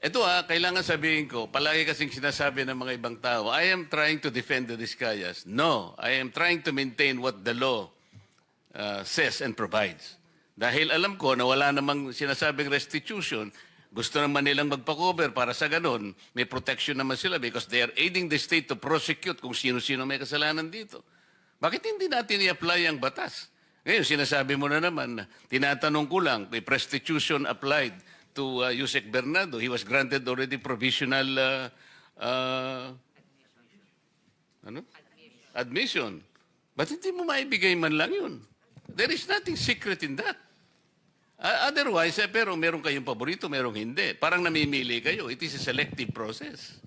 Ito kailangan sabihin ko, palagi kasing sinasabi ng mga ibang tao, I am trying to defend the Discayas. No, I am trying to maintain what the law says and provides. Dahil alam ko na wala namang sinasabing restitution, gusto naman nilang magpa-cover para sa ganun, may protection naman sila because they are aiding the state to prosecute kung sino-sino may kasalanan dito. Bakit hindi natin i-apply ang batas? Ngayon, sinasabi mo na naman, tinatanong ko lang, may restitution applied to Yusek Bernardo. He was granted already provisional admission. But hindi mo maibigay man lang yun. There is nothing secret in that. Otherwise, pero meron kayong paborito, merong hindi. Parang namimili kayo. It is a selective process.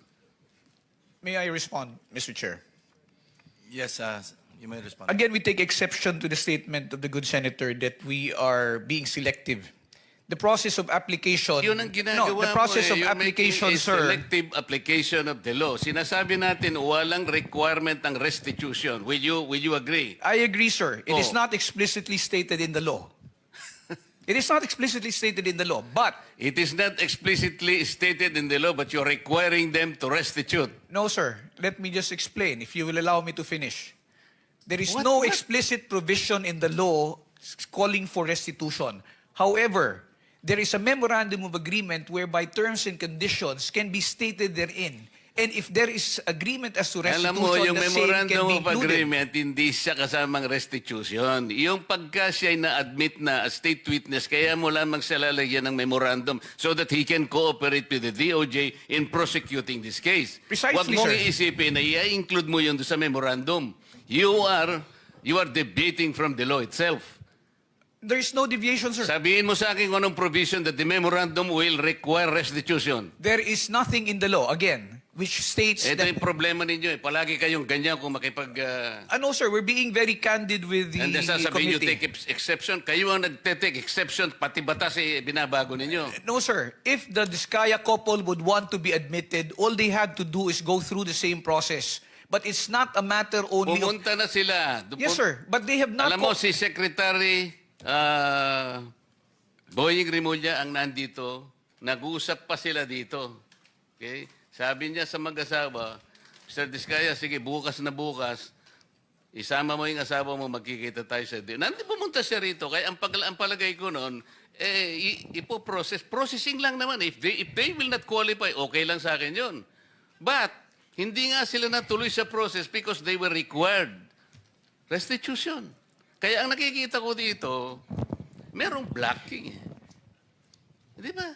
May I respond, Mr. Chair? Yes, you may respond. Again, we take exception to the statement of the good senator that we are being selective. The process of application... Yun ang ginagawa no, the process mo, of you're application, making a sir... selective application of the law. Sinasabi natin, walang requirement ng restitution. Will you agree? I agree, sir. It is Oh. not explicitly stated in the law. It is not explicitly stated in the law, but... It is not explicitly stated in the law, but you're requiring them to restitute. No, sir. Let me just explain, if you will allow me to finish. There is What- no what? explicit provision in the law calling for restitution. However, there is a memorandum of agreement whereby terms and conditions can be stated therein. And if there is agreement as to restitution, Alam mo, yung the same can memorandum be of included. agreement, hindi siya kasamang restitution. Yung pagka siya ay na-admit na as state witness, kaya mo lamang siya lalagyan ng memorandum so that he can cooperate with the DOJ in prosecuting this case. Precisely, Huwag mong sir. iisipin na i-include mo yun doon sa memorandum. You are debating from the law itself. There is no deviation, sir. Sabihin mo sa akin kung anong provision that the memorandum will require restitution. There is nothing in the law, again, which states Ito that... yung problema ninyo eh. Palagi kayong ganyan kung makipag... No, sir, we're being very candid with the And then sasabihin nyo, committee. take exception. Kayo ang nagte-take exception, pati batas eh, binabago ninyo. No, sir. If the Diskaya couple would want to be admitted, all they have to do is go through the same process. But it's not a matter only of... Pumunta na sila. Yes, sir. But they have not... Alam mo, si Secretary Boying Rimulya ang nandito. Nag-uusap pa sila dito. Okay? Sabi niya sa mag-asawa, Mr. Diskaya, sige, bukas na bukas, isama mo yung asawa mo, magkikita tayo sa din. Nandito pumunta siya rito. Kaya ang palagay ko noon, processing lang naman. If they will not qualify, okay lang sa akin yun. But, hindi nga sila natuloy sa process because they were required. Restitution. Kaya ang nakikita ko dito, merong blocking. Di ba?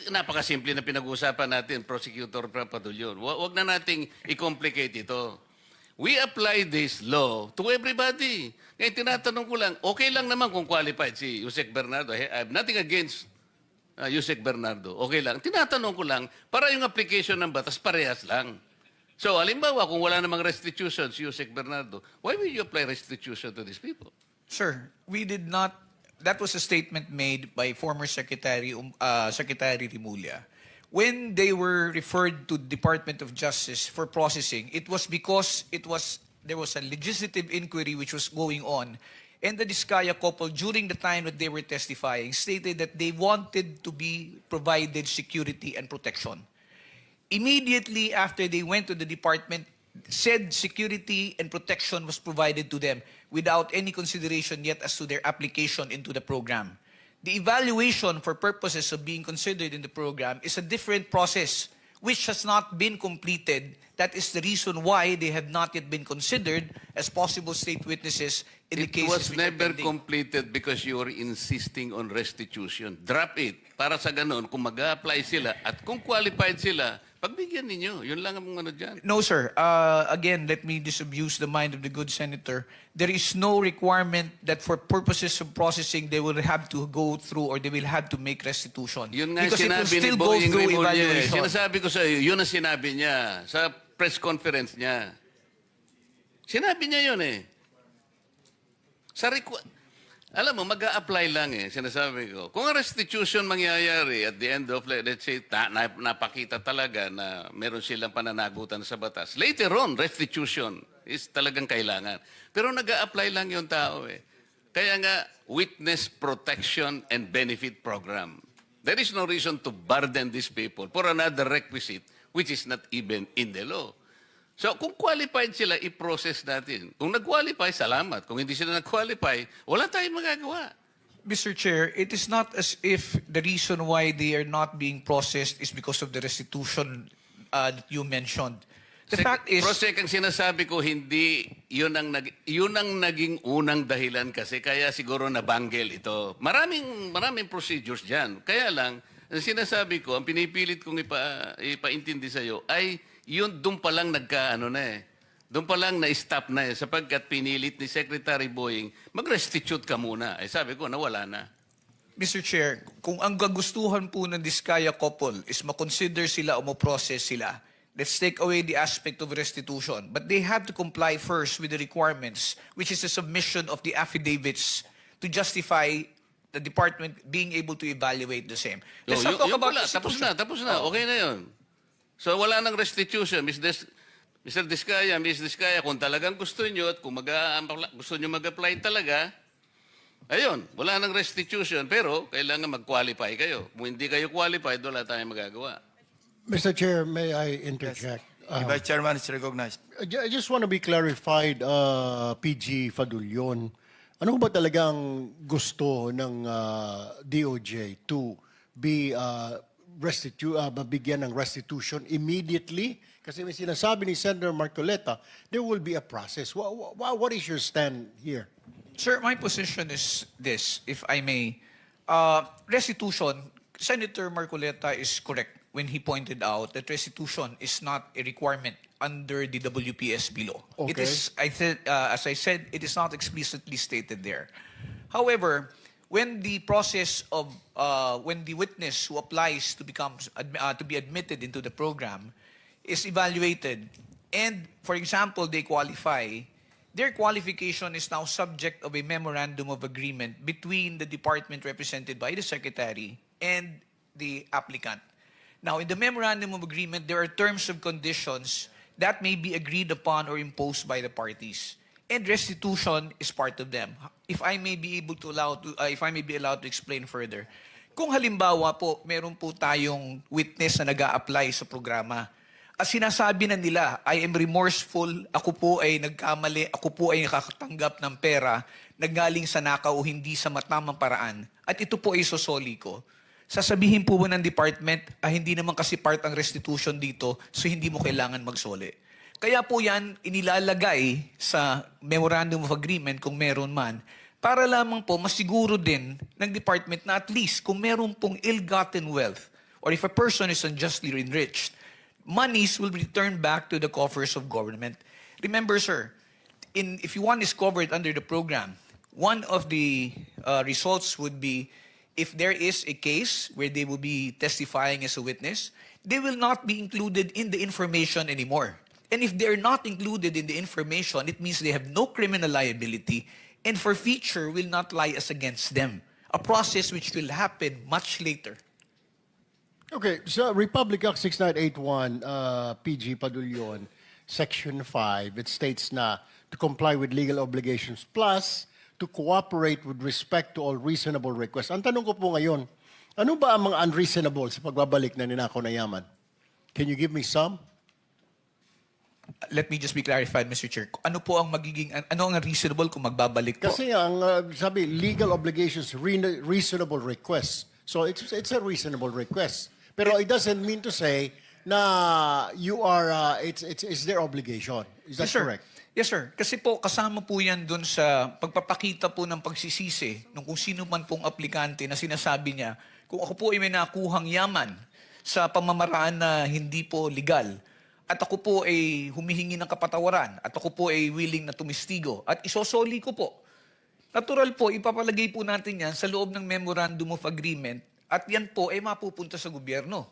Napakasimple na pinag-uusapan natin, Prosecutor Papadulyon. Huwag na nating i-complicate ito. We apply this law to everybody. Ngayon, tinatanong ko lang, okay lang naman kung qualified si Yusek Bernardo. I have nothing against Yusek Bernardo. Okay lang. Tinatanong ko lang, para yung application ng batas, parehas lang. So, halimbawa, kung wala namang restitution si Yusek Bernardo, why will you apply restitution to these people? Sir, we did not... That was a statement made by former Secretary Rimulya. When they were referred to Department of Justice for processing, it was because there was a legislative inquiry which was going on. And the Diskaya couple, during the time that they were testifying, stated that they wanted to be provided security and protection. Immediately after they went to the department, said security and protection was provided to them without any consideration yet as to their application into the program. The evaluation for purposes of being considered in the program is a different process which has not been completed. That is the reason why they have not yet been considered as possible state witnesses in the It cases was which are never pending. completed because you were insisting on restitution. Drop it. Para sa ganun, kung mag-apply sila at kung qualified sila, pagbigyan ninyo. Yun lang ang ano dyan. No, sir. Again, let me disabuse the mind of the good senator. There is no requirement that for purposes of processing, they will have to go through or they will have to make restitution. Yun nga Because it will sinabi ni still go Boying through Rimulya. evaluation. Sinasabi ko sa iyo, yun ang sinabi niya sa press conference niya. Sinabi niya yun eh. Alam mo, mag-a-apply lang eh, sinasabi ko. Kung ang restitution mangyayari at the end of, let's say, napakita talaga na meron silang pananagutan sa batas. Later on, restitution is talagang kailangan. Pero nag-a-apply lang yung tao eh. Kaya nga, Witness Protection and Benefit Program. There is no reason to burden these people for another requisite which is not even in the law. So kung qualified sila, i-process natin. Kung nag-qualify, salamat. Kung hindi sila nag-qualify, wala tayong magagawa. Mr. Chair, it is not as if the reason why they are not being processed is because of the restitution that you mentioned. The fact is, Prosek, ang sinasabi ko, hindi, yun ang naging unang dahilan kasi, kaya siguro nabanggel ito. Maraming procedures dyan. Kaya lang, ang sinasabi ko, ang pinipilit kong ipaintindi sa'yo, ay yun doon pa lang doon pa lang na-stop na sapagkat pinilit ni Secretary Boying, mag-restitute ka muna. Sabi ko, nawala na. Mr. Chair, kung ang gagustuhan po ng Diskaya couple is makonsider sila o mo-process sila, let's take away the aspect of restitution. But they have to comply first with the requirements, which is the submission of the affidavits to justify the department being able to evaluate the same. Let's not talk Yun about pala, restitution. tapos na. Okay na yun. So wala nang restitution. Mr. Diskaya, Ms. Diskaya, kung talagang gusto nyo at kung gusto nyo mag-apply talaga, ayun, wala nang restitution, pero kailangan mag-qualify kayo. Kung hindi kayo qualified, wala tayong magagawa. Mr. Chair, may I interject? The Vice Chairman is recognized. I just want to be clarified, PG Fadulyon. Ano ba talagang gusto ng DOJ to be mabigyan ng restitution immediately? Kasi may sinasabi ni Senator Marcoleta, there will be a process. What is your stand here? Sir, my position is this, if I may. Restitution, Senator Marcoleta is correct when he pointed out that restitution is not a requirement under the WPSB law. It Okay. is, as I said, it is not explicitly stated there. However, when the process of when the witness who applies to to be admitted into the program is evaluated, and for example they qualify, their qualification is now subject of a memorandum of agreement between the department represented by the secretary and the applicant. Now, in the memorandum of agreement, there are terms and conditions that may be agreed upon or imposed by the parties, and restitution is part of them. If I may be allowed to explain further, kung halimbawa po meron po tayong witness na nag-a-apply sa programa, at sinasabi na nila, I am remorseful, ako po ay nagkamali, ako po ay nakakatanggap ng pera, naggaling sa nakaw o hindi sa matamang paraan, at ito po ay sosoli ko, sasabihin po ba ng department, hindi naman kasi part ang restitution dito, so hindi mo kailangan magsoli. Kaya po yan inilalagay sa memorandum of agreement kung meron man, para lamang po masiguro din ng department na at least kung meron pong ill-gotten wealth, or if a person is unjustly enriched, monies will be returned back to the coffers of government. Remember, sir, if one is covered under the program, one of the results would be if there is a case where they will be testifying as a witness, they will not be included in the information anymore. And if they're not included in the information, it means they have no criminal liability, and forfeiture will not lie as against them. A process which will happen much later. Okay, so Republic Act 6981, PG Padulyon, Section 5, it states na to comply with legal obligations plus to cooperate with respect to all reasonable requests. Ang tanong ko po ngayon, ano ba ang mga unreasonable sa pagbabalik na ninakaw na yaman? Can you give me some? Let me just be clarified, Mr. Chair. Ano po ang ano ang reasonable kung magbabalik po? Kasi ang sabi, legal obligations, reasonable requests. So it's a reasonable request. Pero it doesn't mean to say na you are, it's their obligation. Is that Yes, sir. correct? Yes, sir. Kasi po, kasama po yan dun sa pagpapakita po ng pagsisisi ng kung sino man pong aplikante na sinasabi niya, kung ako po ay may nakuhang yaman sa pamamaraan na hindi po legal, at ako po ay humihingi ng kapatawaran, at ako po ay willing na tumistigo, at isosoli ko po. Natural po, ipapalagay po natin yan sa loob ng Memorandum of Agreement, at yan po ay mapupunta sa gobyerno.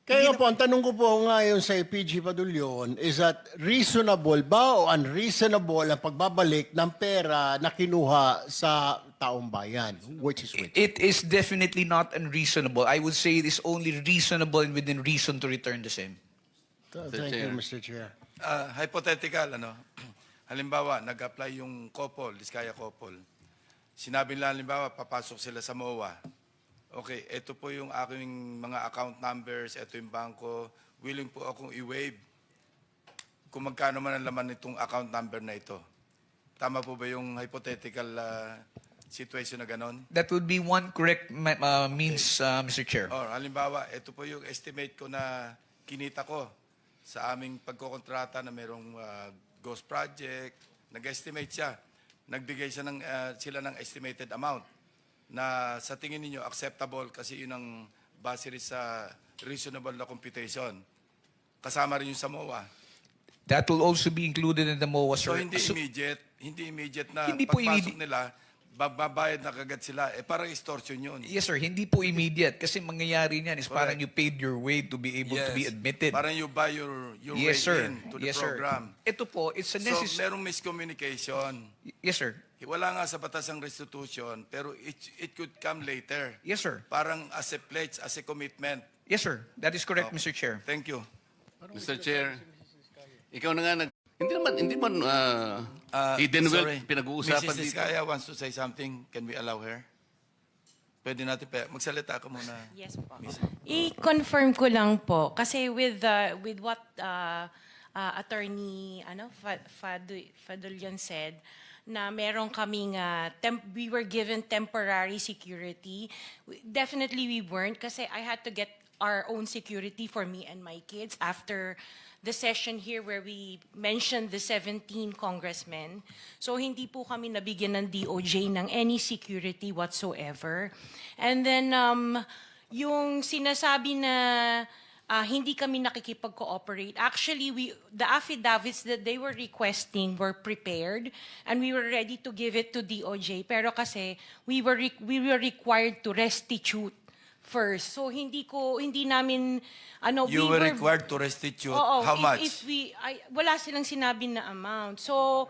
Kaya po, ang tanong ko po ngayon sa PG Padulyon is that reasonable ba o unreasonable ang pagbabalik ng pera na kinuha sa taong bayan? Which is which? It is definitely not unreasonable. I would say it is only reasonable and within reason to return the same. Thank you, Mr. Chair. Hypothetical, halimbawa, nag-apply yung couple, Diskaya couple. Sinabi nila, halimbawa, papasok sila sa MOA. Okay, ito po yung aking mga account numbers, ito yung bangko. Willing po akong i-waive kung magkano man ang laman nitong account number na ito. Tama po ba yung hypothetical situation na ganon? That would be one correct means, Mr. Chair. Or halimbawa, ito po yung estimate ko na kinita ko sa aming pagkokontrata na merong ghost project. Nag-estimate siya. Nagbigay siya sila ng estimated amount na sa tingin ninyo acceptable kasi yun ang base rin sa reasonable na computation. Kasama rin yung sa MOA. That will also be included in the MOA, So sir. hindi immediate na Hindi po pagpasok nila, babayad na kagad sila. Parang extortion yun. Yes, sir. Hindi po immediate. Kasi mangyayari niyan is parang you paid your way to be able to be admitted. Parang you buy your way Yes, sir. in to the Yes, program. sir. Ito po, it's a So necessary... merong miscommunication. Yes, sir. Wala nga sa batas ang restitution, pero it could come later. Yes, sir. Parang as a pledge, as a commitment. Yes, sir. That is correct, Mr. Chair. Thank you. Mr. Chair, ikaw na nga hindi man hidden wealth Sorry. pinag-uusapan Mrs. dito. Diskaya wants to say something. Can we allow her? Pwede natin magsalita ka muna. Yes po. Miss. I-confirm ko lang po kasi with what attorney Fadulian said na meron kaming we were given temporary security. Definitely we weren't kasi I had to get our own security for me and my kids after the session here where we mentioned the 17 congressmen. So hindi po kami nabigyan ng DOJ ng any security whatsoever. And then yung sinasabi na hindi kami nakikipag-cooperate. Actually, the affidavits that they were requesting were prepared and we were ready to give it to DOJ. Pero kasi we were required to restitute first. So hindi namin You were required to restitute. Oo, How much? Wala silang sinabi na amount. So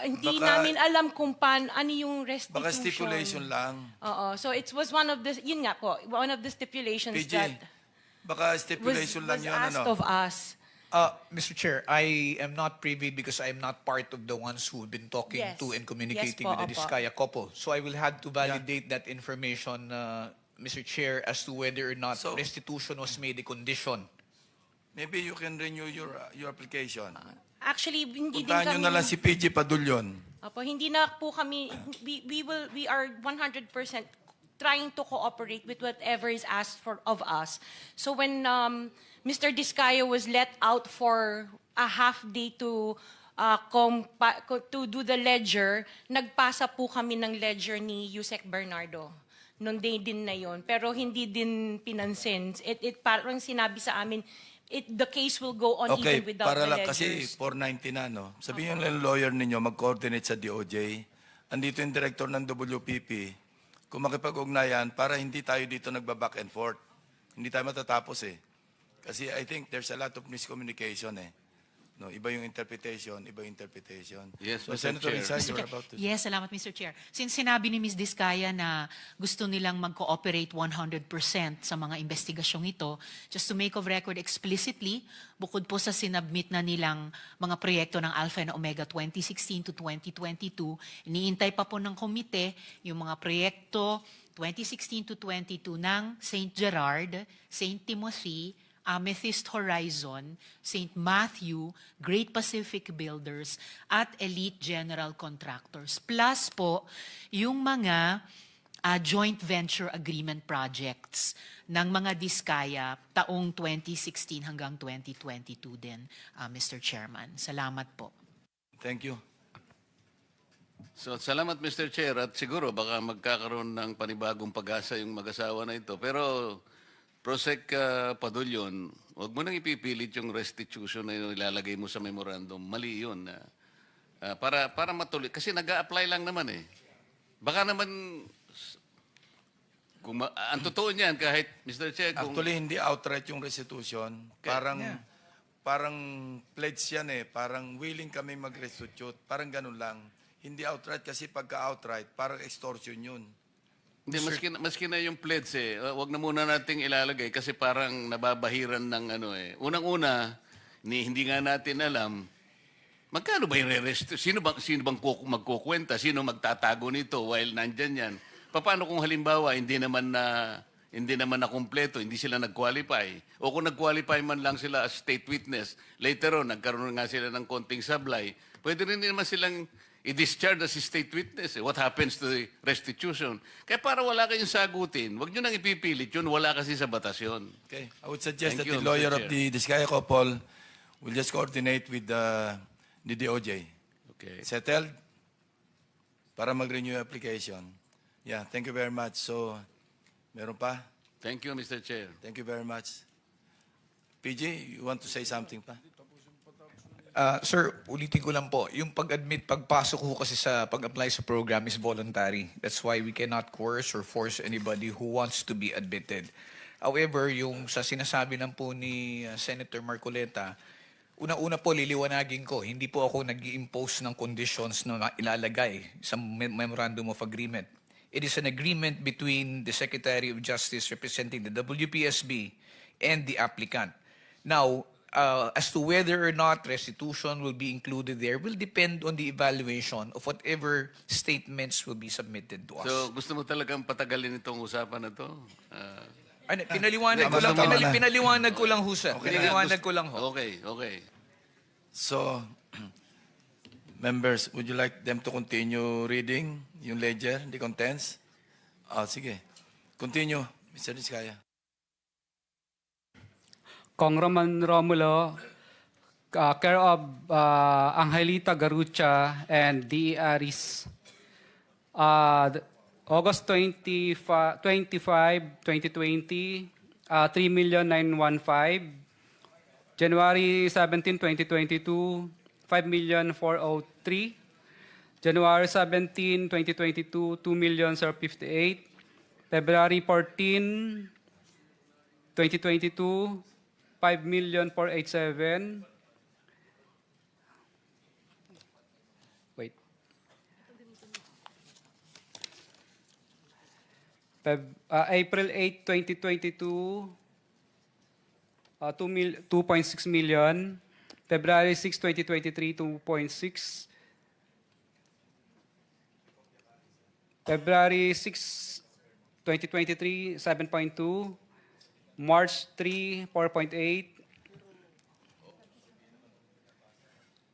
hindi Baka- namin alam kung ano yung restitution. Baka stipulation lang. Oo. So it was one of the yun nga po, one of the stipulations PG, that baka stipulation lang was yun. asked of us. Mr. Chair, I am not privy because I am not part of the ones who've been talking Yes. to and communicating Yes po, with the opo. Diskaya couple. So I will have to validate that information, Mr. Chair, as to whether or not So- restitution was made a condition. Maybe you can renew your application. Actually, hindi din Puntahan kami... nyo na lang si PG Padulyon. Opo, hindi na po kami, we are 100% trying to cooperate with whatever is asked of us. So when Mr. Diskaya was let out for a half day to do the ledger, nagpasa po kami ng ledger ni Yusek Bernardo nung day din na yon. Pero hindi din pinansin. It parang sinabi sa amin, the case will go on Okay, even without para the lang kasi ledgers. 490 na, no? Sabihin lang lawyer ninyo, mag-coordinate sa DOJ. Andito yung director ng WPP. Kung makipag-ugnayan, para hindi tayo dito nagba-back and forth. Hindi tayo matatapos eh. Kasi I think there's a lot of miscommunication eh. No, iba yung interpretation, iba yung interpretation. Yes, so, Mr. Senator Chair. Risa, Mr. you're Chair. about to... Yes, salamat Mr. Chair. Since sinabi ni Ms. Diskaya na gusto nilang mag-cooperate 100% sa mga investigasyong ito, just to make of record explicitly, bukod po sa sinabmit na nilang mga proyekto ng Alpha and Omega 2016 to 2022, iniintay pa po ng komite yung mga proyekto 2016 to 22 ng St. Gerard, St. Timothy, Amethyst Horizon, St. Matthew, Great Pacific Builders, at Elite General Contractors. Plus po, yung mga joint venture agreement projects ng mga Diskaya taong 2016 hanggang 2022 din, Mr. Chairman. Salamat po. Thank you. So, salamat Mr. Chair at siguro baka magkakaroon ng panibagong pag-asa yung mag-asawa na ito. Pero Prosec Padulyon, huwag mo nang ipipilit yung restitution na yung ilalagay mo sa memorandum. Mali yun. Para matuloy. Kasi nag-a-apply lang naman eh. Baka naman, ang totoo niyan kahit, Mr. Chair, kung... Actually, hindi outright yung restitution. Parang pledge yan eh. Parang willing kami mag-restitute. Parang ganun lang. Hindi outright kasi pagka-outright, parang extortion yun. Hindi, maski na yung pledge eh. Wag na muna nating ilalagay kasi parang nababahiran ng ano eh. Unang-una, hindi nga natin alam, magkano ba yung re-rest? Sino bang magkukwenta? Sino magtatago nito while nandyan yan? Paano kung halimbawa hindi naman na kumpleto, hindi sila nag-qualify, o kung nag-qualify man lang sila as state witness, later on nagkaroon nga sila ng konting sablay, pwede rin naman silang i-discharge as state witness. What happens to the restitution? Kaya para wala kayong sagutin, wag nyo nang ipipilit yun, wala kasi sa batas yun. Okay. I would suggest Thank that you, the lawyer Mr. of Chair. the Diskaya couple will just coordinate with the DOJ. Okay. Settled? Para mag-renew yung application. Yeah, thank you very much. So, meron pa? Thank you, Mr. Chair. Thank you very much. PG, you want to say something pa? Sir, ulitin ko lang po, yung pag-admit, pagpasok ko kasi sa pag-apply sa program is voluntary. That's why we cannot coerce or force anybody who wants to be admitted. However, yung sa sinasabi lang po ni Senator Marcoleta, una-una po liliwanagin ko, hindi po ako nag-i-impose ng conditions na ilalagay sa Memorandum of Agreement. It is an agreement between the Secretary of Justice representing the WPSB and the applicant. Now, as to whether or not restitution will be included there will depend on the evaluation of whatever statements will be submitted to us. So, gusto mo talagang patagalin itong usapan na to? Pinaliwanag ko lang, Tama na. pinaliwanag ko lang ho, sir. Okay na. Pinaliwanag ko lang ho. Okay, okay. So, members, would you like them to continue reading yung ledger, the contents? Sige. Continue, Mr. Diskaya. Congressman Romulo, care of Angelita Garucha and D. Aris, August 25, 2020, 3,915,000. January 17, 2022, 5,403,000. January 17, 2022, 2,058,000. February 14, 2022, 5,487,000. Wait. April 8, 2022, 2.6 million. February 6, 2023, 2.6. February 6, 2023, 7.2. March 3, 4.8.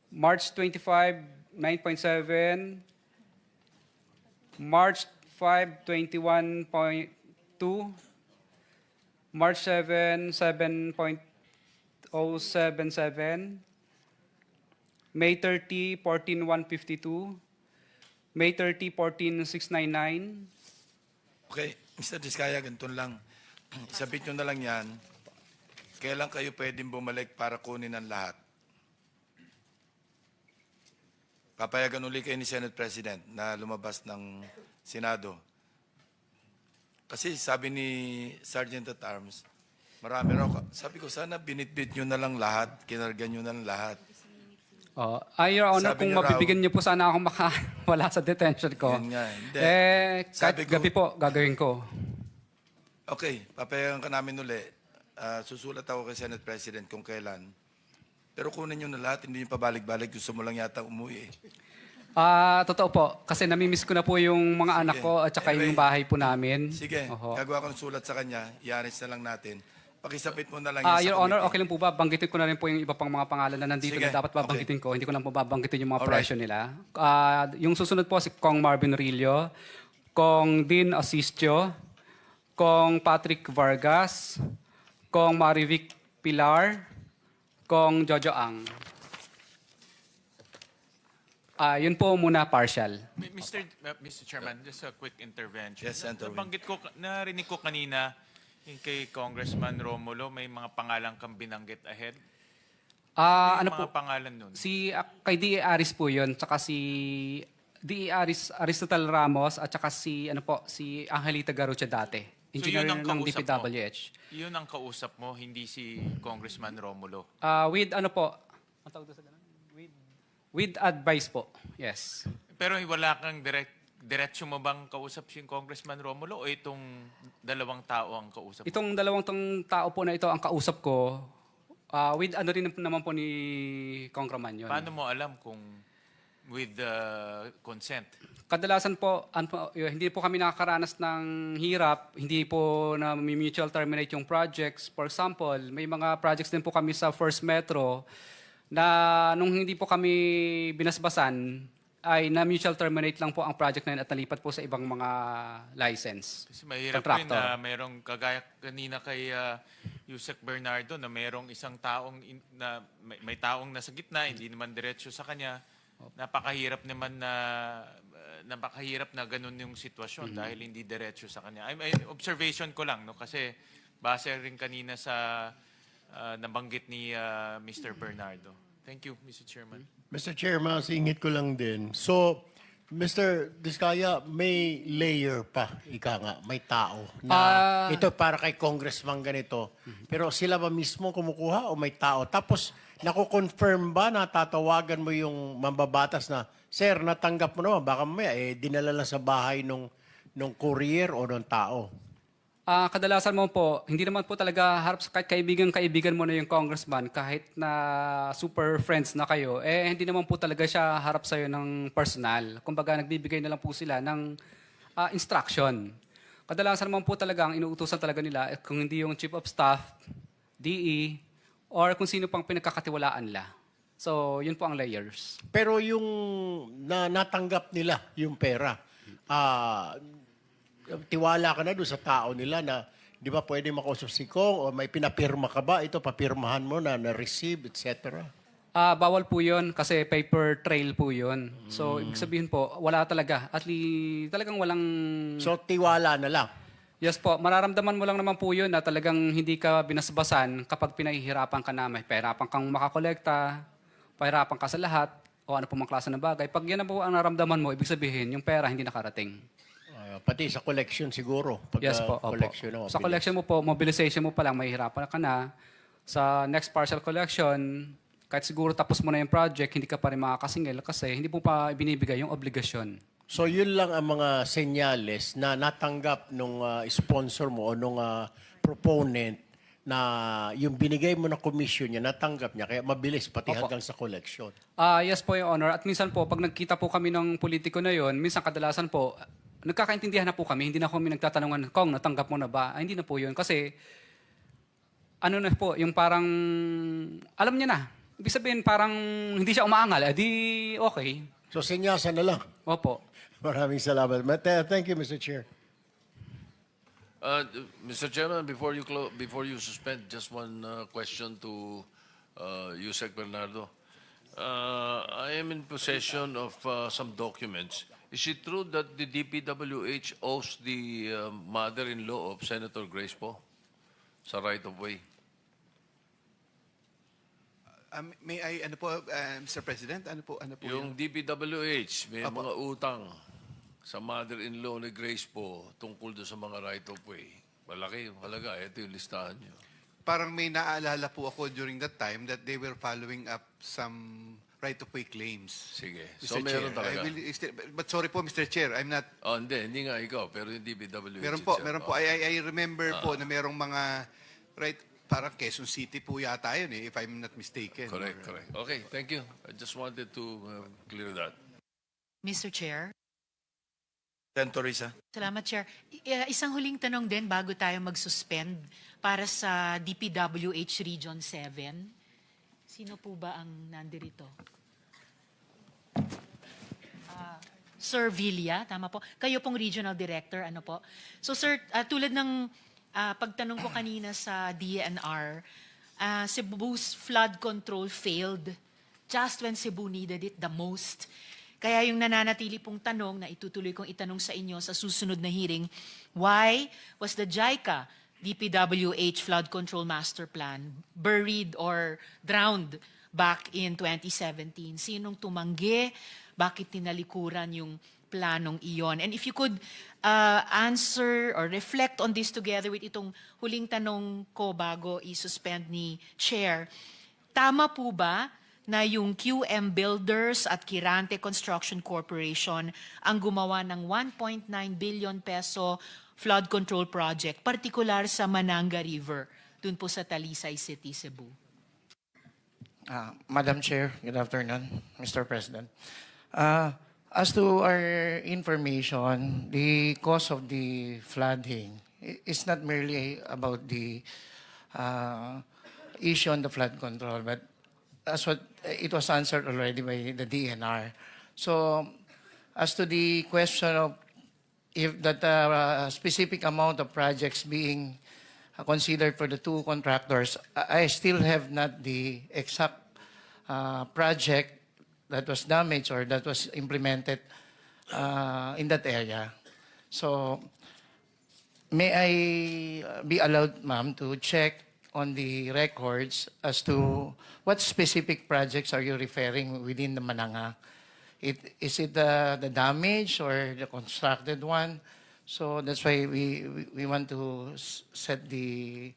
March 25, 9.7. March 5, 21.2. March 7, 7.077. May 30, 14,152. May 30, 14,699. Okay, Mr. Diskaya, ganito lang. Isabit nyo na lang yan. Kailan kayo pwedeng bumalik para kunin ang lahat? Papayagan uli kayo ni Senate President na lumabas ng Senado. Kasi sabi ni Sergeant at Arms, marami raw. Sabi ko, sana binitbit nyo na lang lahat, kinarga nyo na lang lahat. Your Honor, Sabi kung niyo raw- mabibigyan niyo po sana ako wala sa detention ko. Yan nga, hindi. Kahit Sabi ko- gabi po, gagawin ko. Okay, papayagan ka namin uli. Susulat ako kay Senate President kung kailan. Pero kunin nyo na lahat, hindi nyo pabalik-balik. Gusto mo lang yata umuwi. Totoo po, kasi namimiss ko na po yung mga anak ko at saka Anyway, yung bahay po namin. Sige, Oho. gagawa ko ng sulat sa kanya. I-arrange na lang natin. Pakisapit mo na lang Your sa Honor, committee. okay lang po ba? Banggitin ko na rin po yung iba pang mga pangalan na nandito Sige, na dapat babanggitin ko. Hindi ko lang po babanggitin yung mga Alright. presyo nila. Yung susunod po si Kong Marvin Rillo, Kong Dean Asistio, Kong Patrick Vargas, Kong Marivic Pilar, Kong Jojo Ang. Yun po muna partial. Mr. Chairman, just a quick intervention. Yes, Senator Win. Narinig ko kanina yung kay Congressman Romulo, may mga pangalan kang binanggit ahead. Ano Yung po? mga pangalan nun? Kay D.E. Aris po yun, tsaka si D.E. Aristotle Ramos, at tsaka si Angelita Garucha dati. Engineer yun ang ng kausap DPWH. Yun ang kausap mo, hindi si Congressman Romulo. With ano po? Ang tawag doon sa ganun? With advice po. Yes. Pero wala kang diretso mo bang kausap si Congressman Romulo o itong dalawang tao ang kausap mo? Itong dalawang tao po na ito ang kausap ko, with ano rin naman po ni Congressman yun. Paano mo alam kung with consent? Kadalasan po, hindi po kami nakakaranas ng hirap, hindi po na mutual terminate yung projects. For example, may mga projects din po kami sa First Metro na nung hindi po kami binasbasan, ay na mutual terminate lang po ang project na yun at nalipat po sa ibang mga license. Kasi mahirap rin na merong kagaya kanina kay Yusek Bernardo na merong isang taong na may taong nasa gitna, hindi naman diretso sa kanya. Napakahirap naman na ganun yung sitwasyon dahil hindi diretso sa kanya. Observation ko lang, no, kasi base rin kanina sa nabanggit ni Mr. Bernardo. Thank you, Mr. Chairman. Mr. Chairman, singit ko lang din. So, Mr. Diskaya, may layer pa, ika nga, may tao na ito para kay congressman ganito. Pero sila ba mismo kumukuha o may tao? Tapos, naku-confirm ba na tatawagan mo yung mambabatas na, Sir, natanggap mo naman, baka mamaya, dinala lang sa bahay nung courier o nung tao? Kadalasan mo po, hindi naman po talaga harap sa kahit kaibigan mo na yung congressman, kahit na super friends na kayo, hindi naman po talaga siya harap sa'yo ng personal. Kumbaga, nagbibigay na lang po sila ng instruction. Kadalasan naman po talaga, ang inuutusan talaga nila, kung hindi yung chief of staff, DE, or kung sino pang pinagkakatiwalaan nila. So, yun po ang layers. Pero yung natanggap nila yung pera, tiwala ka na doon sa tao nila na di ba pwede makausap si Kong o may pinapirma ka ba? Ito, papirmahan mo na-receive, etc. Bawal po yun kasi paper trail po yun. So, ibig sabihin po, wala talaga. At talagang walang... So, tiwala na lang. Yes po, mararamdaman mo lang naman po yun na talagang hindi ka binasbasan kapag pinahihirapan ka na. May pahirapan kang makakolekta, pahirapan ka sa lahat, o ano po mga klase ng bagay. Pag yan na po ang naramdaman mo, ibig sabihin, yung pera hindi nakarating. Pati sa collection siguro. Yes po, opo. Collection na Sa collection mo po, mobilization mo pa lang, mahihirapan ka na. Sa next partial collection, kahit siguro tapos mo na yung project, hindi ka pa rin makakasingil kasi hindi mo pa ibinibigay yung obligasyon. So yun lang ang mga senyales na natanggap nung sponsor mo o nung proponent na yung binigay mo na commission niya, natanggap niya, kaya mabilis pati Opo. hanggang sa collection. Yes po, Your Honor. At minsan po, pag nagkita po kami ng politiko na yon, minsan kadalasan po, nagkakaintindihan na po kami, hindi na kami nagtatanungan, Kong, natanggap mo na ba? Hindi na po yun. Kasi, ano na po, yung parang, alam niya na. Ibig sabihin, parang hindi siya umaangal. Di okay. So senyasan na lang. Opo. Maraming salamat. Thank you, Mr. Chair. Mr. Chairman, before you suspend, just one question to Yusek Bernardo. I am in possession of some documents. Is it true that the DPWH owes the mother-in-law of Senator Grace po sa right-of-way? May I, Mr. President, ano po Yung DPWH, may mga utang sa mother-in-law ni Grace po tungkol doon sa mga right-of-way. Malaki yung halaga. Ito yung listahan nyo. Parang may naaalala po ako during that time that they were following up some right-of-way claims. Sige. Mr. So meron Chair, talaga. But sorry po, Mr. Chair, I'm not... Oh, hindi nga ikaw, pero yung DPWH. Meron po. I remember po na merong mga parang Quezon City po yata yun if I'm not mistaken. Correct. Okay, thank you. I just wanted to clear that. Mr. Chair. Senator Risa. Salamat, Chair. Isang huling tanong din bago tayo mag-suspend para sa DPWH Region 7. Sino po ba ang nandirito? Sir Villa, tama po. Kayo pong Regional Director, ano po? So sir, tulad ng pagtanong ko kanina sa DNR, Cebu's flood control failed just when Cebu needed it the most. Kaya yung nananatili pong tanong na itutuloy kong itanong sa inyo sa susunod na hearing, why was the JICA DPWH Flood Control Master Plan buried or drowned back in 2017? Sinong tumanggi? Bakit tinalikuran yung planong iyon? And if you could answer or reflect on this together with itong huling tanong ko bago i-suspend ni Chair, tama po ba na yung QM Builders at Kirante Construction Corporation ang gumawa ng 1.9 billion peso flood control project, partikular sa Mananga River, dun po sa Talisay City, Cebu? Madam Chair, good afternoon, Mr. President. As to our information, the cause of the flooding is not merely about the issue on the flood control, but as what it was answered already by the DNR. So, as to the question of if that specific amount of projects being considered for the two contractors, I still have not the exact project that was damaged or that was implemented in that area. So, may I be allowed, ma'am, to check on the records as to what specific projects are you referring within the Mananga? Is it the damage or the constructed one? So that's why we want to set the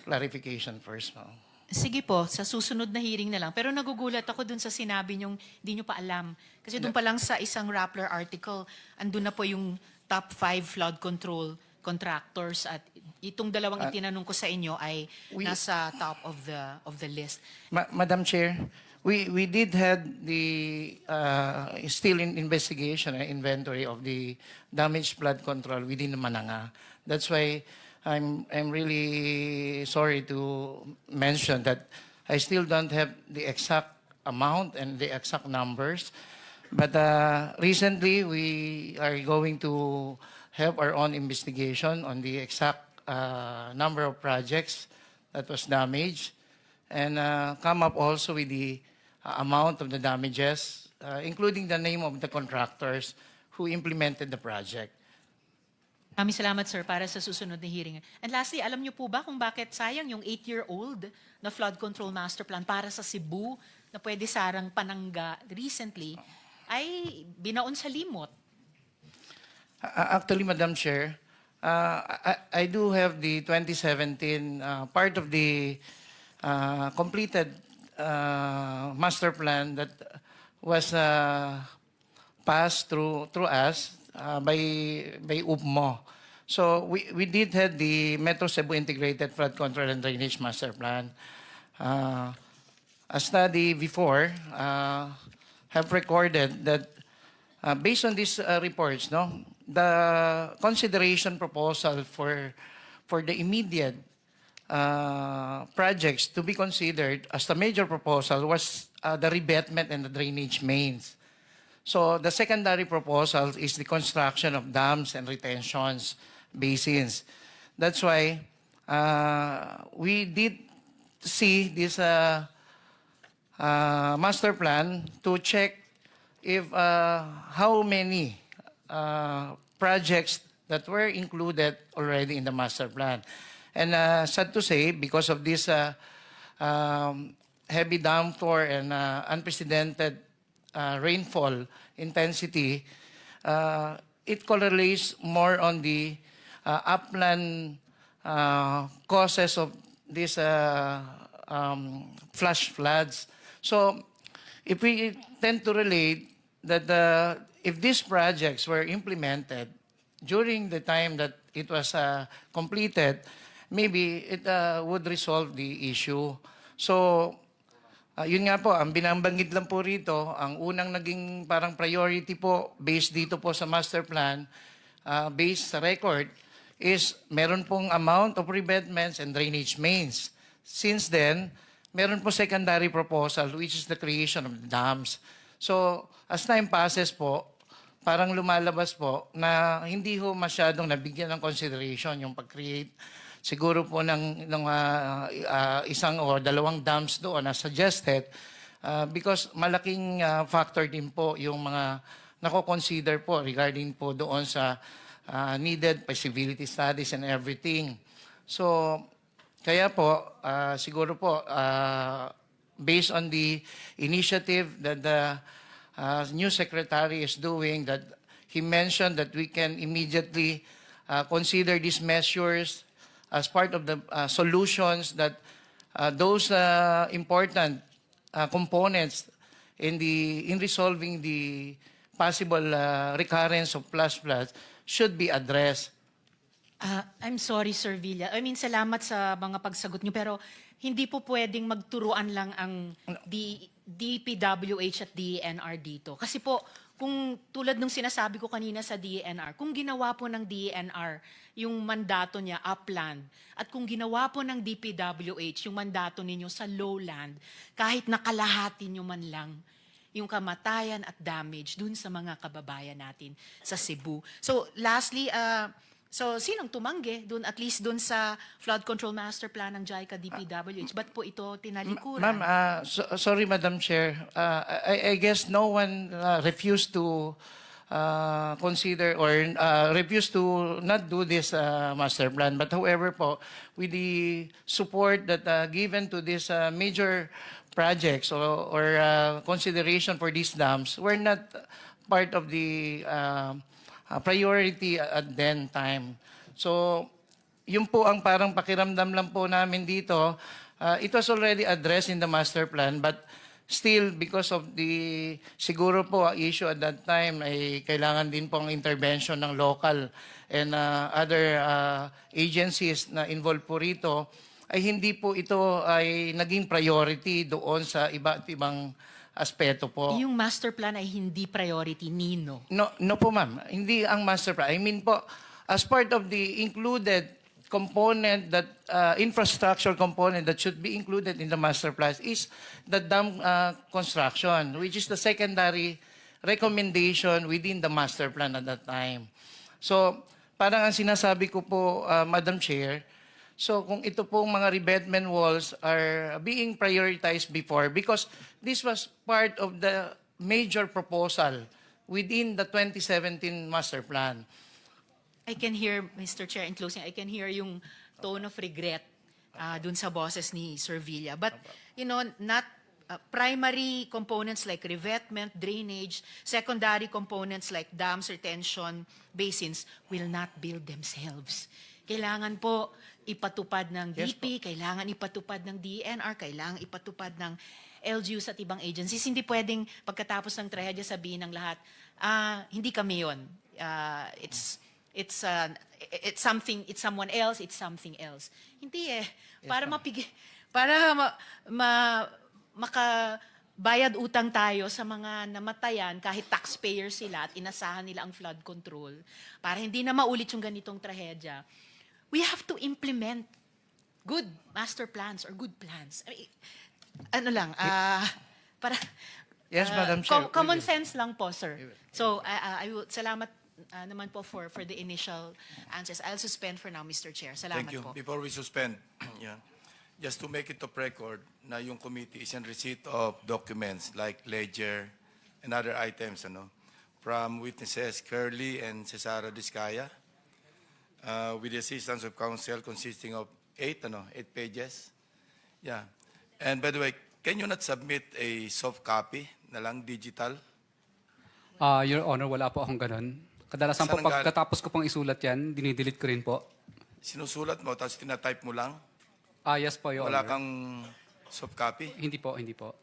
clarification first, ma'am. Sige po, sa susunod na hearing na lang. Pero nagugulat ako dun sa sinabi niyong hindi niyo pa alam. Kasi dun pa lang sa isang Rappler article, andun na po yung top 5 flood control contractors at itong dalawang itinanong ko sa inyo ay nasa top of the list. Madam Chair, we did have the still in investigation and inventory of the damaged flood control within the Mananga. That's why I'm really sorry to mention that I still don't have the exact amount and the exact numbers. But recently, we are going to have our own investigation on the exact number of projects that was damaged and come up also with the amount of the damages, including the name of the contractors who implemented the project. Maraming salamat, sir, para sa susunod na hearing. And lastly, alam niyo po ba kung bakit sayang yung 8-year-old na flood control master plan para sa Cebu na pwede sarang Pananga recently ay binaon sa limot? Actually, Madam Chair, I do have the 2017 part of the completed master plan that was passed through us by UPMO. So we did have the Metro Cebu Integrated Flood Control and Drainage Master Plan. A study before have recorded that based on these reports, no, the consideration proposal for the immediate projects to be considered as the major proposal was the revetment and the drainage mains. So the secondary proposal is the construction of dams and retentions basins. That's why we did see this master plan to check if how many projects that were included already in the master plan. And sad to say, because of this heavy downpour and unprecedented rainfall intensity, it correlates more on the upland causes of these flash floods. So if we tend to relate that if these projects were implemented during the time that it was completed, maybe it would resolve the issue. So, yun nga po, ang binambanggit lang po rito, ang unang naging parang priority po, based dito po sa master plan, based sa record, is meron pong amount of revetments and drainage mains. Since then, meron po secondary proposal, which is the creation of the dams. So, as time passes po, parang lumalabas po na hindi ho masyadong nabigyan ng consideration yung pag-create siguro po ng isang o dalawang dams doon na suggested because malaking factor din po yung mga nako-consider po regarding po doon sa needed feasibility studies and everything. So, kaya po, siguro po, based on the initiative that the new secretary is doing, that he mentioned that we can immediately consider these measures as part of the solutions that those important components in resolving the possible recurrence of flash floods should be addressed. I'm sorry, Sir Villa. I mean, salamat sa mga pagsagot niyo. Pero hindi po pwedeng magturuan lang ang DPWH at DENR dito. Kasi po, kung tulad nung sinasabi ko kanina sa DENR, kung ginawa po ng DENR yung mandato niya upland, at kung ginawa po ng DPWH yung mandato ninyo sa lowland, kahit nakalahati nyo man lang yung kamatayan at damage dun sa mga kababayan natin sa Cebu. So lastly, so sinong tumanggi dun, at least dun sa flood control master plan ng JICA DPWH? Ba't po ito tinalikuran? Ma'am, sorry, Madam Chair. I guess no one refused to consider or refused to not do this master plan. But however po, with the support that given to this major projects or consideration for these dams, were not part of the priority at then time. So, yun po ang parang pakiramdam lang po namin dito. It was already addressed in the master plan, but still, because of the, siguro po, issue at that time ay kailangan din po ang intervention ng local and other agencies na involved po rito, ay hindi po ito ay naging priority doon sa iba't ibang aspeto po. Yung master plan ay hindi priority, Nino. No po ma'am, hindi ang master plan. I mean po, as part of the included component that infrastructure component that should be included in the master plan is the dam construction, which is the secondary recommendation within the master plan at that time. So, parang ang sinasabi ko po, Madam Chair, so kung ito pong mga revetment walls are being prioritized before, because this was part of the major proposal within the 2017 master plan. I can hear, Mr. Chair, in closing, I can hear yung tone of regret dun sa boses ni Sir Villa. But, you know, not primary components like revetment, drainage, secondary components like dams, retention basins will not build themselves. Kailangan po ipatupad ng DP, kailangan ipatupad ng DENR, kailangan ipatupad ng LGUs at ibang agencies. Hindi pwedeng pagkatapos ng trahedya sabihin ng lahat, hindi kami yun. It's something, it's someone else, it's something else. Hindi eh. Para makabayad utang tayo sa mga namatayan kahit taxpayer sila at inasahan nila ang flood control, para hindi na maulit yung ganitong trahedya, we have to implement good master plans or good plans. I mean, ano lang, para Yes, Madam Chair. Common sense lang po, sir. So, I will, salamat naman po for the initial answers. I'll suspend for now, Mr. Chair. Salamat Thank you. po. Before we suspend, yeah, just to make it of record na yung committee is in receipt of documents like ledger and other items from witnesses Curly and Cesara Discaya with the assistance of counsel consisting of 8 pages. Yeah. And by the way, can you not submit a soft copy na lang, digital? Your Honor, wala po akong ganun. Kadalasan po, Saan ang pagkatapos ko pong isulat yan, dinidelete ko rin po. Sinusulat mo, tapos tinatype mo lang? Yes po, Your Wala Honor. kang soft copy? Hindi po, hindi po.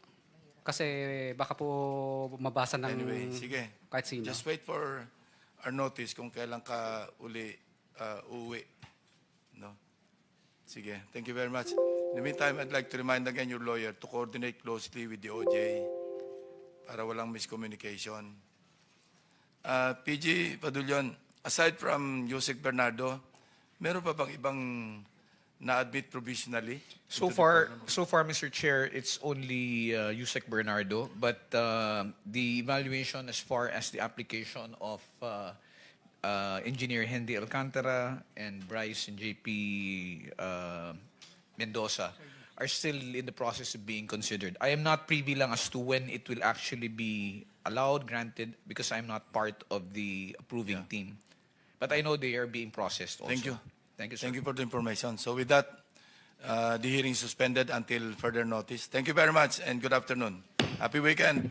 Kasi baka po mabasa ng Anyway, sige. kahit sino. Just wait for our notice kung kailan ka uli uuwi. No? Sige. Thank you very much. In the meantime, I'd like to remind again your lawyer to coordinate closely with the OJ para walang miscommunication. PG Padulyon, aside from Yusek Bernardo, meron pa bang ibang na-admit provisionally? So far, Mr. Chair, it's only Yusek Bernardo, but the evaluation as far as the application of Engineer Henry Alcantara and Bryce and JP Mendoza are still in the process of being considered. I am not privy lang as to when it will actually be allowed, granted, because I'm not part of the approving team. But I know they are being processed also. Thank you. Thank you, sir. Thank you for the information. So with that, the hearing is suspended until further notice. Thank you very much and good afternoon. Happy weekend.